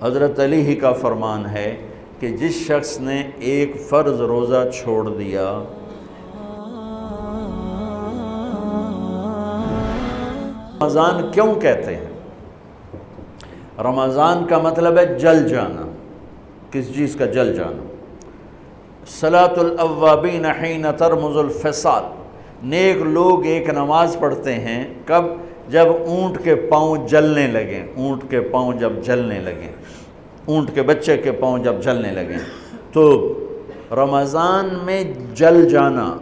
حضرت علی ہی کا فرمان ہے کہ جس شخص نے ایک فرض روزہ چھوڑ دیا، رمضان کیوں کہتے ہیں؟ رمضان کا مطلب ہے جل جانا۔ کس چیز کا جل جانا؟ صلاۃ الاوابین حین ترمز الفصال، نیک لوگ ایک نماز پڑھتے ہیں کب؟ جب اونٹ کے پاؤں جلنے لگیں، اونٹ کے پاؤں جب جلنے لگیں، اونٹ کے بچے کے پاؤں جب جلنے لگیں، تو رمضان میں جل جانا،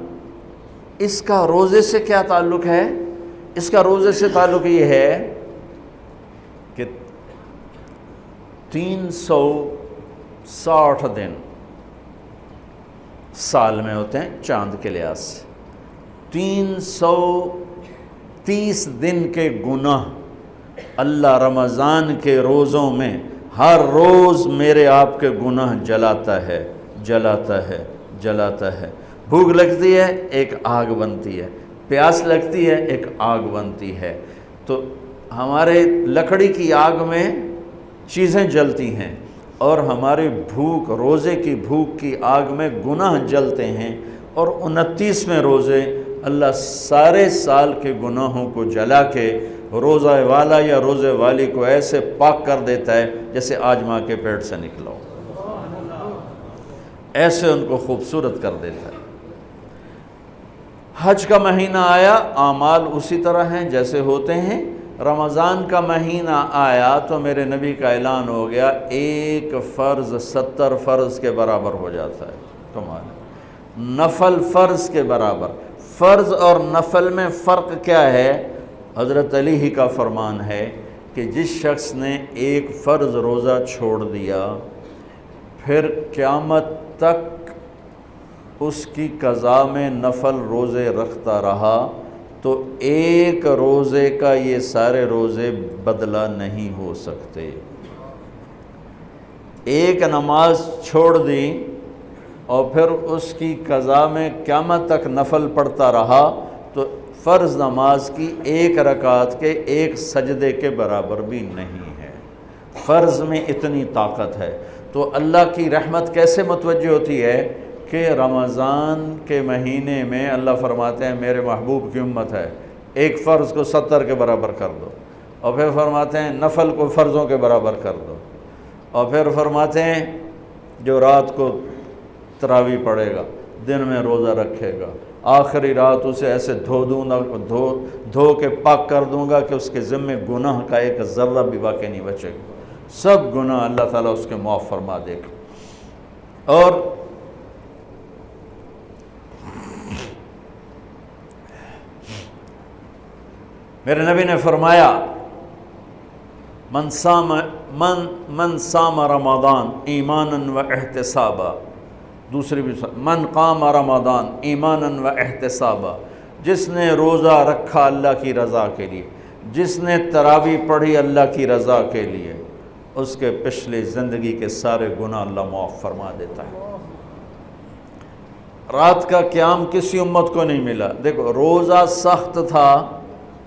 اس کا روزے سے کیا تعلق ہے؟ اس کا روزے سے تعلق یہ ہے کہ 360 دن سال میں ہوتے ہیں چاند کے لحاظ سے، 330 دن کے گناہ اللہ رمضان کے روزوں میں ہر روز میرے آپ کے گناہ جلاتا ہے، جلاتا ہے، جلاتا ہے۔ بھوک لگتی ہے، ایک آگ بنتی ہے، پیاس لگتی ہے، ایک آگ بنتی ہے۔ تو ہمارے لکڑی کی آگ میں چیزیں جلتی ہیں اور ہماری بھوک، روزے کی بھوک کی آگ میں گناہ جلتے ہیں، اور 29ویں روزے اللہ سارے سال کے گناہوں کو جلا کے روزہ والا یا روزے والی کو ایسے پاک کر دیتا ہے جیسے آج ماں کے پیٹ سے نکلا ہو، ایسے ان کو خوبصورت کر دیتا ہے۔ حج کا مہینہ آیا، اعمال اسی طرح ہیں جیسے ہوتے ہیں۔ رمضان کا مہینہ آیا تو میرے نبی کا اعلان ہو گیا، ایک فرض 70 فرض کے برابر ہو جاتا ہے تمہارا، نفل فرض کے برابر۔ فرض اور نفل میں فرق کیا ہے؟ حضرت علی ہی کا فرمان ہے کہ جس شخص نے ایک فرض روزہ چھوڑ دیا، پھر قیامت تک اس کی قضا میں نفل روزے رکھتا رہا، تو ایک روزے کا یہ سارے روزے بدلہ نہیں ہو سکتے۔ ایک نماز چھوڑ دی اور پھر اس کی قضا میں قیامت تک نفل پڑھتا رہا، تو فرض نماز کی ایک رکعت کے ایک سجدے کے برابر بھی نہیں ہے۔ فرض میں اتنی طاقت ہے۔ تو اللہ کی رحمت کیسے متوجہ ہوتی ہے کہ رمضان کے مہینے میں اللہ فرماتے ہیں میرے محبوب کی امت ہے، ایک فرض کو 70 کے برابر کر دو، اور پھر فرماتے ہیں نفل کو فرضوں کے برابر کر دو، اور پھر فرماتے ہیں جو رات کو تراویح پڑھے گا، دن میں روزہ رکھے گا، آخری رات اسے ایسے دھو کے پاک کر دوں گا کہ اس کے ذمے گناہ کا ایک ذرہ بھی باقی نہیں بچے گا، سب گناہ اللہ تعالیٰ اس کے معاف فرما دے گا۔ اور میرے نبی نے فرمایا من صام رمضان ایمانا و احتسابا، دوسری بھی من قام رمضان ایمانا و احتسابا، جس نے روزہ رکھا اللہ کی رضا کے لیے، جس نے تراویح پڑھی اللہ کی رضا کے لیے، اس کے پچھلی زندگی کے سارے گناہ اللہ معاف فرما دیتا ہے۔ رات کا قیام کسی امت کو نہیں ملا۔ دیکھو روزہ سخت تھا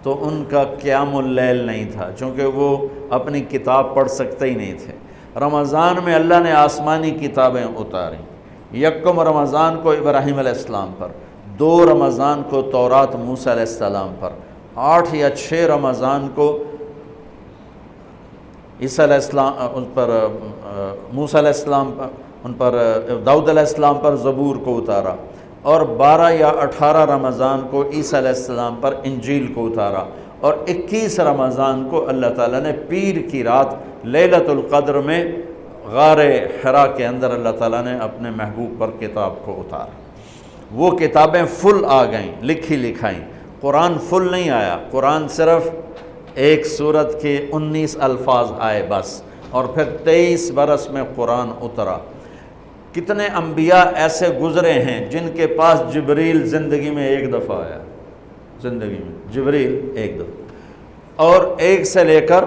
تو ان کا قیام اللیل نہیں تھا، چونکہ وہ اپنی کتاب پڑھ سکتے ہی نہیں تھے۔ رمضان میں اللہ نے آسمانی کتابیں اتاریں، یکم رمضان کو ابراہیم علیہ السلام پر، 2 رمضان کو تورات موسیٰ علیہ السلام پر، 8 یا 6 رمضان کو عیسیٰ علیہ السلام ان پر، موسیٰ علیہ السلام پر، ان پر داؤد علیہ السلام پر زبور کو اتارا، اور 12 یا 18 رمضان کو عیسیٰ علیہ السلام پر انجیل کو اتارا، اور 21 رمضان کو اللہ تعالیٰ نے پیر کی رات لیلۃ القدر میں غار حرا کے اندر اللہ تعالیٰ نے اپنے محبوب پر کتاب کو اتارا۔ وہ کتابیں فل آ گئیں، لکھی لکھائیں۔ قرآن فل نہیں آیا، قرآن صرف ایک سورت کے 19 الفاظ آئے بس، اور پھر 23 برس میں قرآن اترا۔ کتنے انبیاء ایسے گزرے ہیں جن کے پاس جبریل زندگی میں ایک دفعہ آیا، زندگی میں جبریل ایک دفعہ، اور ایک سے لے کر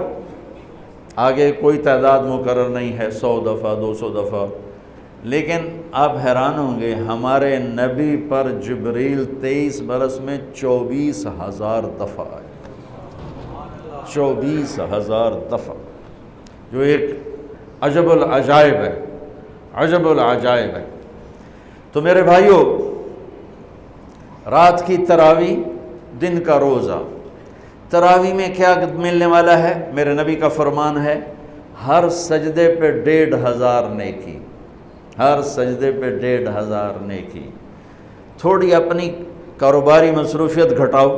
آگے کوئی تعداد مقرر نہیں ہے، 100 دفعہ 200 دفعہ، لیکن آپ حیران ہوں گے ہمارے نبی پر جبریل 23 برس میں 24,000 دفعہ آئے، 24,000 دفعہ، جو ایک عجب العجائب ہے، عجب العجائب ہے۔ تو میرے بھائیوں، رات کی تراویح، دن کا روزہ، تراویح میں کیا ملنے والا ہے؟ میرے نبی کا فرمان ہے ہر سجدے پہ 1500 نیکی، ہر سجدے پہ 1500 نیکی۔ تھوڑی اپنی کاروباری مصروفیت گھٹاؤ،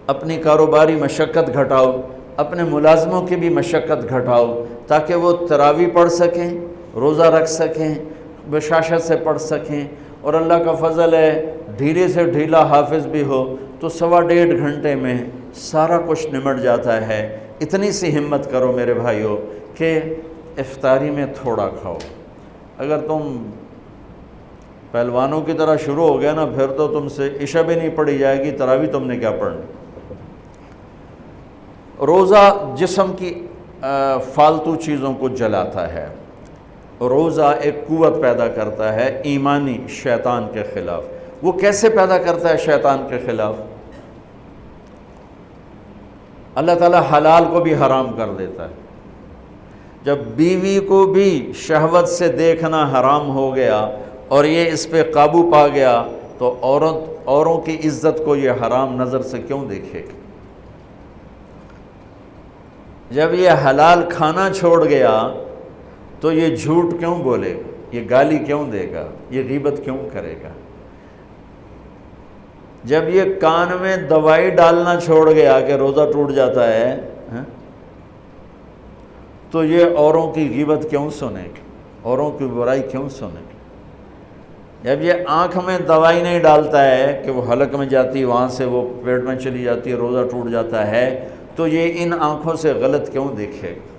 اپنی کاروباری مشقت گھٹاؤ، اپنے ملازموں کی بھی مشقت گھٹاؤ، تاکہ وہ تراویح پڑھ سکیں، روزہ رکھ سکیں، بشاشت سے پڑھ سکیں، اور اللہ کا فضل ہے ڈھیلے سے ڈھیلا حافظ بھی ہو تو 1.5 گھنٹے میں سارا کچھ نمٹ جاتا ہے۔ اتنی سی ہمت کرو میرے بھائیوں کہ افطاری میں تھوڑا کھاؤ۔ اگر تم پہلوانوں کی طرح شروع ہو گیا نا، پھر تو تم سے عشاء بھی نہیں پڑھی جائے گی، تراویح تم نے کیا پڑھنی۔ روزہ جسم کی فالتو چیزوں کو جلاتا ہے، روزہ ایک قوت پیدا کرتا ہے ایمانی شیطان کے خلاف۔ وہ کیسے پیدا کرتا ہے شیطان کے خلاف؟ اللہ تعالیٰ حلال کو بھی حرام کر دیتا ہے۔ جب بیوی کو بھی شہوت سے دیکھنا حرام ہو گیا اور یہ اس پہ قابو پا گیا تو اوروں کی عزت کو یہ حرام نظر سے کیوں دیکھے گا؟ جب یہ حلال کھانا چھوڑ گیا تو یہ جھوٹ کیوں بولے گا، یہ گالی کیوں دے گا، یہ غیبت کیوں کرے گا؟ جب یہ کان میں دوائی ڈالنا چھوڑ گیا کہ روزہ ٹوٹ جاتا ہے تو یہ اوروں کی غیبت کیوں سنے گا، اوروں کی برائی کیوں سنے گا؟ جب یہ آنکھ میں دوائی نہیں ڈالتا ہے کہ وہ حلق میں جاتی، وہاں سے وہ پیٹ میں چلی جاتی ہے، روزہ ٹوٹ جاتا ہے، تو یہ ان آنکھوں سے غلط کیوں دیکھے گا؟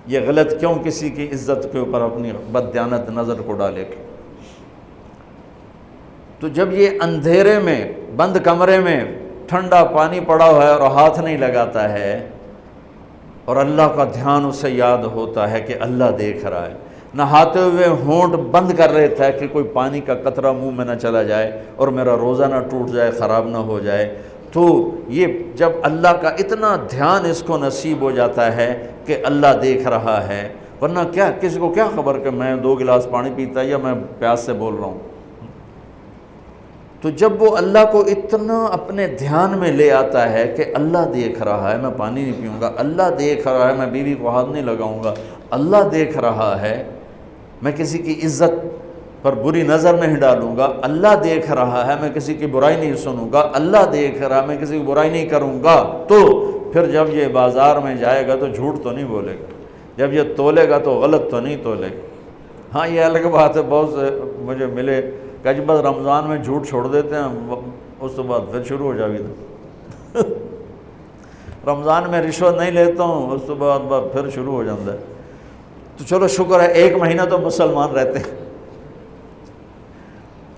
یہ غلط کیوں کسی کی عزت کے اوپر اپنی بددیانت نظر کو ڈالے گا؟ تو جب یہ اندھیرے میں بند کمرے میں ٹھنڈا پانی پڑا ہوا ہے اور ہاتھ نہیں لگاتا ہے اور اللہ کا دھیان اسے یاد ہوتا ہے کہ اللہ دیکھ رہا ہے، نہاتے ہوئے ہونٹ بند کر لیتا ہے کہ کوئی پانی کا قطرہ منہ میں نہ چلا جائے اور میرا روزہ نہ ٹوٹ جائے، خراب نہ ہو جائے، تو یہ جب اللہ کا اتنا دھیان اس کو نصیب ہو جاتا ہے کہ اللہ دیکھ رہا ہے، ورنہ کیا کسی کو کیا خبر کہ میں 2 گلاس پانی پیتا یا میں پیاس سے بول رہا ہوں۔ تو جب وہ اللہ کو اتنا اپنے دھیان میں لے آتا ہے کہ اللہ دیکھ رہا ہے، میں پانی نہیں پیوں گا، اللہ دیکھ رہا ہے، میں بیوی کو ہاتھ نہیں لگاؤں گا، اللہ دیکھ رہا ہے، میں کسی کی عزت پر بری نظر نہیں ڈالوں گا، اللہ دیکھ رہا ہے، میں کسی کی برائی نہیں سنوں گا، اللہ دیکھ رہا ہے، میں کسی کی برائی نہیں کروں گا، تو پھر جب یہ بازار میں جائے گا تو جھوٹ تو نہیں بولے گا، جب یہ تولے گا تو غلط تو نہیں تولے گا۔ ہاں یہ الگ بات ہے، بہت سے مجھے ملے کہ جب بس رمضان میں جھوٹ چھوڑ دیتے ہیں، اس کے بعد پھر شروع ہو جاوی تھا رمضان میں رشوت نہیں لیتا ہوں، اس کے بعد پھر شروع ہو جاتا ہے۔ تو چلو شکر ہے 1 مہینہ تو مسلمان رہتے ہیں۔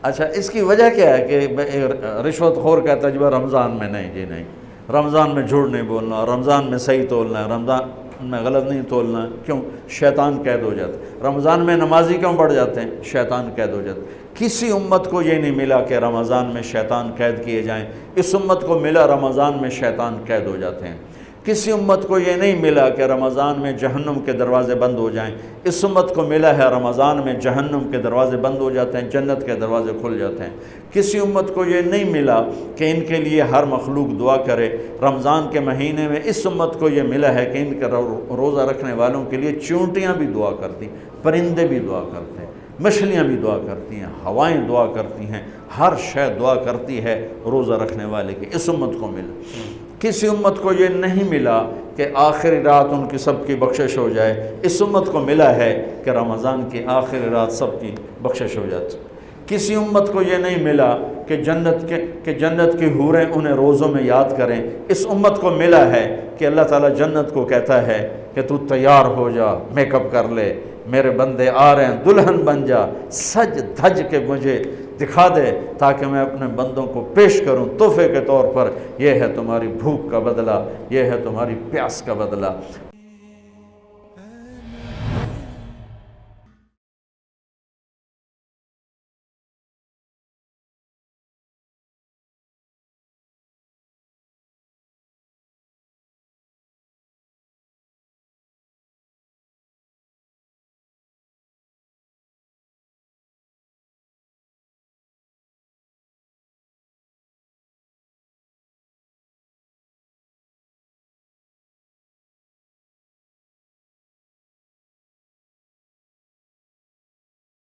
اچھا اس کی وجہ کیا ہے کہ رشوت خور کہتا ہے جی رمضان میں نہیں، جی نہیں، رمضان میں جھوٹ نہیں بولنا، رمضان میں صحیح تولنا ہے، رمضان میں غلط نہیں تولنا ہے۔ کیوں؟ شیطان قید ہو جاتا ہے۔ رمضان میں نمازی کیوں بڑھ جاتے ہیں؟ شیطان قید ہو جاتا ہے۔ کسی امت کو یہ نہیں ملا کہ رمضان میں شیطان قید کیے جائیں، اس امت کو ملا رمضان میں شیطان قید ہو جاتے ہیں۔ کسی امت کو یہ نہیں ملا کہ رمضان میں جہنم کے دروازے بند ہو جائیں، اس امت کو ملا ہے رمضان میں جہنم کے دروازے بند ہو جاتے ہیں، جنت کے دروازے کھل جاتے ہیں۔ کسی امت کو یہ نہیں ملا کہ ان کے لیے ہر مخلوق دعا کرے، رمضان کے مہینے میں اس امت کو یہ ملا ہے کہ ان کے روزہ رکھنے والوں کے لیے چونٹیاں بھی دعا کرتی، پرندے بھی دعا کرتے ہیں، مچھلیاں بھی دعا کرتی ہیں، ہوائیں دعا کرتی ہیں، ہر شے دعا کرتی ہے روزہ رکھنے والے کی۔ اس امت کو ملا۔ کسی امت کو یہ نہیں ملا کہ آخری رات ان کی سب کی بخشش ہو جائے، اس امت کو ملا ہے کہ رمضان کی آخری رات سب کی بخشش ہو جاتی۔ کسی امت کو یہ نہیں ملا کہ جنت کی حوریں انہیں روزوں میں یاد کریں، اس امت کو ملا ہے کہ اللہ تعالیٰ جنت کو کہتا ہے کہ تو تیار ہو جا، میک اپ کر لے، میرے بندے آ رہے ہیں، دلہن بن جا، سج دھج کے مجھے دکھا دے تاکہ میں اپنے بندوں کو پیش کروں تحفے کے طور پر۔ یہ ہے تمہاری بھوک کا بدلہ، یہ ہے تمہاری پیاس کا بدلہ۔